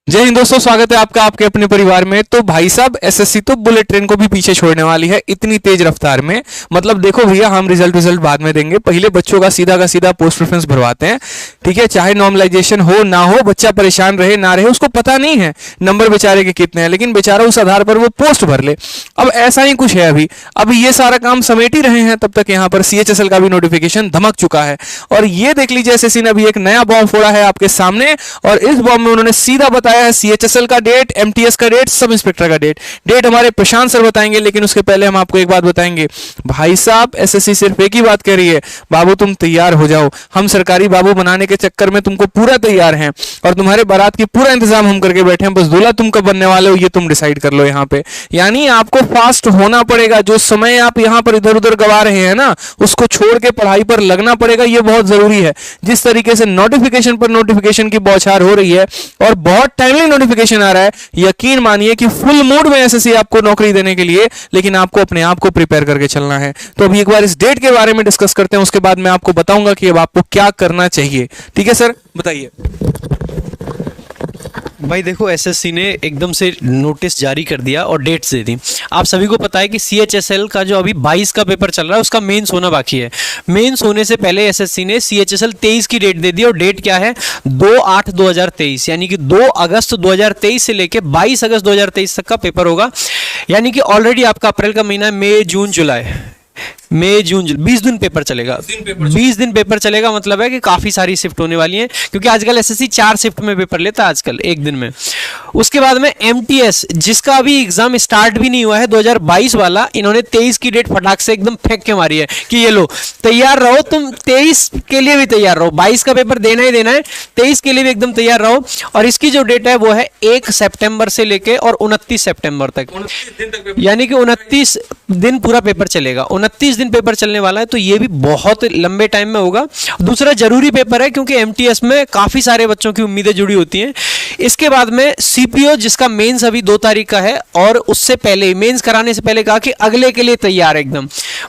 जय हिंद दोस्तों, स्वागत है आपका आपके अपने परिवार में। तो भाई साहब, एसएससी तो बुलेट ट्रेन को भी पीछे छोड़ने वाली है इतनी तेज रफ्तार में। मतलब देखो भैया, हम रिजल्ट बाद में देंगे, पहले बच्चों का सीधा पोस्ट प्रेफरेंस भरवाते हैं। ठीक है, चाहे नॉर्मलाइजेशन हो ना हो, बच्चा परेशान रहे ना रहे, उसको पता नहीं है नंबर बेचारे के कितने हैं, लेकिन बेचारा उस आधार पर वो पोस्ट भर ले। अब ऐसा ही कुछ है। अभी ये सारा काम समेट ही रहे हैं, तब तक यहाँ पर सीएचएसएल का भी नोटिफिकेशन धमक चुका है। और ये देख लीजिए, एसएससी ने अभी एक नया बॉम्ब फोड़ा है आपके सामने, और इस बॉम्ब में उन्होंने सीधा बताया है सीएचएसएल का डेट, एमटीएस का डेट, सब इंस्पेक्टर का डेट हमारे प्रशांत सर बताएंगे। लेकिन उसके पहले हम आपको एक बात बताएंगे भाई साहब, एसएससी सिर्फ एक ही बात कह रही है, बाबू तुम तैयार हो जाओ। हम सरकारी बाबू बनाने के चक्कर में तुमको पूरा तैयार हैं, और तुम्हारे बारात की पूरा इंतजाम हम करके बैठे हैं, बस दूल्हा तुम कब बनने वाले हो ये तुम डिसाइड कर लो यहाँ पे। यानी आपको फास्ट होना पड़ेगा। जो समय आप यहाँ पर इधर उधर गवा रहे हैं ना, उसको छोड़ के पढ़ाई पर लगना पड़ेगा, ये बहुत जरूरी है। जिस तरीके से नोटिफिकेशन पर नोटिफिकेशन की बौछार हो रही है और बहुत टाइमली नोटिफिकेशन आ रहा है, यकीन मानिए कि फुल मूड में एसएससी आपको नौकरी देने के लिए, लेकिन आपको अपने आप को प्रिपेयर करके चलना है। तो अभी एक बार इस डेट के बारे में डिस्कस करते हैं, उसके बाद मैं आपको बताऊंगा कि अब आपको क्या करना चाहिए। ठीक है सर, बताइए। भाई देखो, एसएससी ने एकदम से नोटिस जारी कर दिया और डेट्स दे दी। आप सभी को पता है कि सीएचएसएल का जो अभी 22 का पेपर चल रहा है, उसका मेंस होना बाकी है। मेंस होने से पहले एसएससी ने सीएचएसएल 23 की डेट दे दी, और डेट क्या है 2/8/2023, यानी कि 2 अगस्त 2023 से लेकर 22 अगस्त 2023 तक का पेपर होगा। यानी कि ऑलरेडी आपका अप्रैल का महीना है, मई जून जुलाई, 20 दिन पेपर चलेगा। 20 दिन पेपर चलेगा, मतलब है कि काफी सारी शिफ्ट होने वाली हैं, क्योंकि आजकल एसएससी 4 शिफ्ट में पेपर लेता है आजकल एक दिन में। उसके बाद में एमटीएस, जिसका अभी एग्जाम स्टार्ट भी नहीं हुआ है, 2022 वाला, इन्होंने 23 की डेट फटाक से एकदम फेंक के मारी है कि ये लो तैयार रहो, तुम 23 के लिए भी तैयार रहो, 22 का पेपर देना ही देना है, 23 के लिए भी एकदम तैयार रहो। और इसकी जो डेट है वो है 1 सितंबर से लेके और 29 सितंबर तक, यानी कि 29 दिन पूरा पेपर चलेगा। 29 दिन पेपर चलने वाला है, तो ये भी बहुत लंबे टाइम में होगा। दूसरा जरूरी पेपर है, क्योंकि एमटीएस में काफी सारे बच्चों की उम्मीदें जुड़ी होती हैं। इसके बाद में सीपीओ, जिसका मेंस अभी 2 तारीख का है, और उससे पहले मेंस कराने से पहले कहा कि अगले के लिए तैयार एकदम।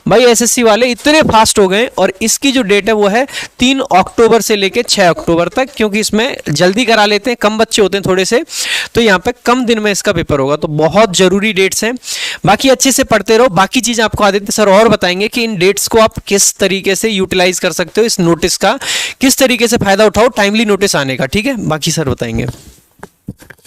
भाई एसएससी वाले इतने फास्ट हो गए, और इसकी जो डेट है वो है 3 अक्टूबर से लेके 6 अक्टूबर तक, क्योंकि इसमें जल्दी करा लेते हैं, कम बच्चे होते हैं थोड़े से, तो यहाँ पे कम दिन में इसका पेपर होगा। तो बहुत जरूरी डेट्स हैं। बाकी अच्छे से पढ़ते रहो, बाकी चीज आपको आदित्य सर और बताएंगे कि इन डेट्स को आप किस तरीके से यूटिलाइज कर सकते हो, इस नोटिस का किस तरीके से फायदा उठाओ टाइमली नोटिस आने का। ठीक है, बाकी सर बताएंगे।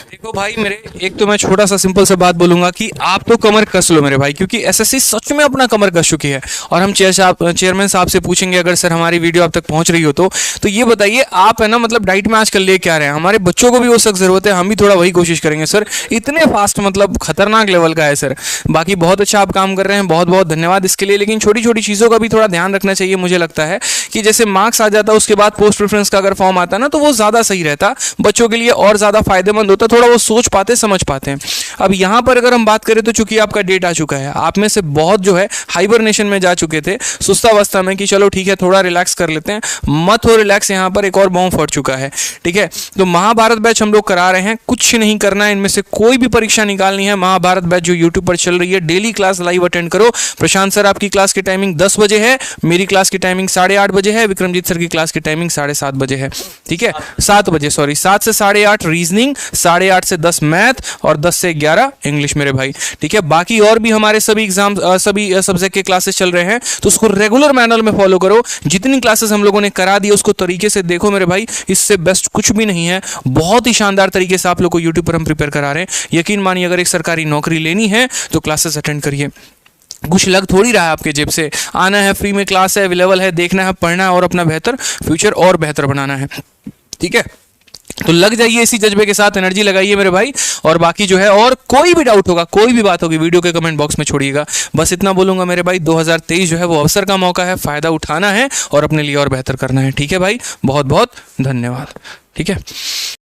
देखो भाई मेरे, एक तो मैं छोटा सा सिंपल सा बात बोलूंगा कि आप तो कमर कस लो मेरे भाई, क्योंकि एसएससी सच में अपना कमर कस चुकी है। और हम चेयरमैन साहब से पूछेंगे, अगर सर हमारी वीडियो आप तक पहुंच रही हो तो ये बताइए, आप है ना, मतलब डाइट में आजकल ले क्या रहे हैं? हमारे बच्चों को भी वो सख्त जरूरत है, हम भी थोड़ा वही कोशिश करेंगे सर। इतने फास्ट, मतलब खतरनाक लेवल का है सर। बाकी बहुत अच्छा आप काम कर रहे हैं, बहुत बहुत धन्यवाद इसके लिए। लेकिन छोटी छोटी चीज़ों का भी थोड़ा ध्यान रखना चाहिए। मुझे लगता है कि जैसे मार्क्स आ जाता है, उसके बाद पोस्ट प्रेफरेंस का अगर फॉर्म आता ना, तो वो ज़्यादा सही रहता, बच्चों के लिए और ज़्यादा फायदेमंद होता, थोड़ा वो सोच पाते, समझ पाते हैं। अब यहाँ पर अगर हम बात करें, तो चूंकि आपका डेट आ चुका है, आप में से बहुत जो है हाइबरनेशन में जा चुके थे, सुस्तावस्था में, कि चलो ठीक है थोड़ा रिलैक्स कर लेते हैं। मत हो रिलैक्स, यहाँ पर एक और बॉम्ब फट चुका है। ठीक है, तो महाभारत बैच हम लोग करा रहे हैं, कुछ नहीं करना है, इनमें से कोई भी परीक्षा निकालनी है, महाभारत बैच जो यूट्यूब पर चल रही है, डेली क्लास लाइव अटेंड करो। प्रशांत सर आपकी क्लास की टाइमिंग 10 बजे है, मेरी क्लास की टाइमिंग 8:30 बजे है, विक्रमजीत सर की क्लास की टाइमिंग 7:30 बजे है। ठीक है, 7 बजे, सॉरी, 7 से 8:30 रीजनिंग, 8:30 से 10 मैथ, और 10 से 11 इंग्लिश मेरे भाई। ठीक है, बाकी और भी हमारे सभी एग्जाम, सभी सब्जेक्ट के क्लासेस चल रहे हैं, तो उसको रेगुलर मैनर में फॉलो करो। जितनी क्लासेस हम लोगों ने करा दी उसको तरीके से देखो मेरे भाई, इससे बेस्ट कुछ भी नहीं है। बहुत ही शानदार तरीके से आप लोग को यूट्यूब पर हम प्रिपेयर करा रहे हैं। यकीन मानिए, अगर एक सरकारी नौकरी लेनी है तो क्लासेस अटेंड करिए। कुछ लग थोड़ी रहा है आपके जेब से, आना है, फ्री में क्लास है, अवेलेबल है, देखना है, पढ़ना है और अपना बेहतर फ्यूचर और बेहतर बनाना है। ठीक है, तो लग जाइए इसी जज्बे के साथ, एनर्जी लगाइए मेरे भाई। और बाकी जो है, और कोई भी डाउट होगा, कोई भी बात होगी, वीडियो के कमेंट बॉक्स में छोड़िएगा। बस इतना बोलूंगा मेरे भाई, 2023 जो है वो अवसर का मौका है, फायदा उठाना है और अपने लिए और बेहतर करना है। ठीक है भाई, बहुत बहुत धन्यवाद। ठीक है।